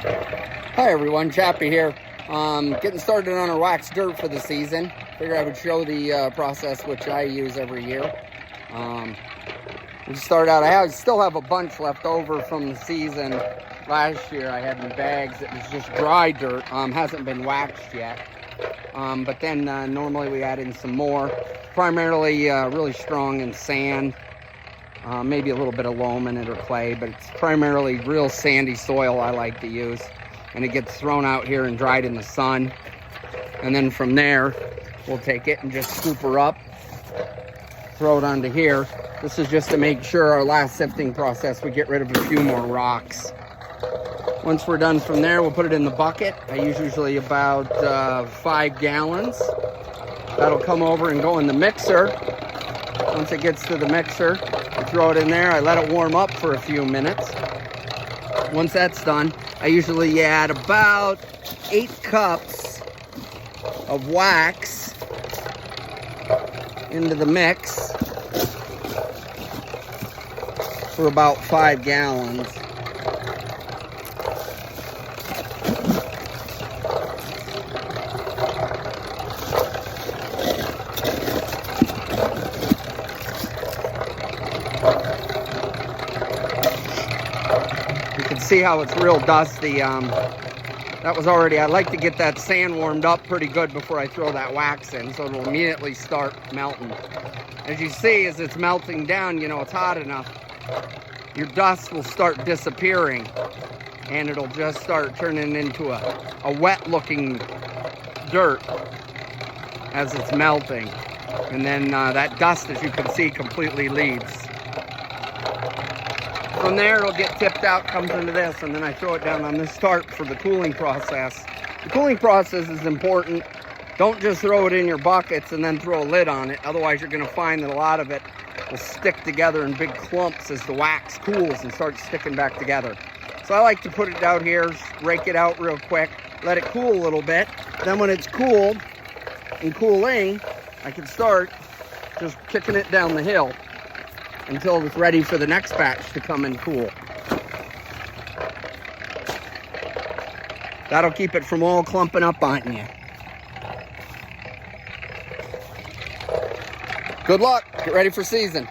Hi everyone, Chappy here. Getting started on our wax dirt for the season. Figured I would show the process which I use every year. We start out, still have a bunch left over from the season. Last year I had in bags. It was just dry dirt, hasn't been waxed yet. But then normally we add in some more. Primarily really strong in sand. Maybe a little bit of loam in it or clay, but it's primarily real sandy soil I like to use. And it gets thrown out here and dried in the sun. And then from there, we'll take it and just scoop her up, throw it onto here. This is just to make sure our last sifting process, we get rid of a few more rocks. Once we're done from there, we'll put it in the bucket. I use usually about 5 gallons. That'll come over and go in the mixer. Once it gets to the mixer, I throw it in there. I let it warm up for a few minutes. Once that's done, I usually add about 8 cups of wax into the mix for about 5 gallons. You can see how it's real dusty. That was already, I like to get that sand warmed up pretty good before I throw that wax in, so it'll immediately start melting. As you see, as it's melting down, you know it's hot enough, your dust will start disappearing, and it'll just start turning into a wet looking dirt as it's melting. And then that dust, as you can see, completely leaves. From there, it'll get tipped out, comes into this, and then I throw it down on this tarp for the cooling process. The cooling process is important. Don't just throw it in your buckets and then throw a lid on it. Otherwise, you're going to find that a lot of it will stick together in big clumps as the wax cools and starts sticking back together. So I like to put it out here, rake it out real quick, let it cool a little bit. Then when it's cooled and cooling, I can start just kicking it down the hill until it's ready for the next batch to come and cool. That'll keep it from all clumping up on you. Good luck. Get ready for season.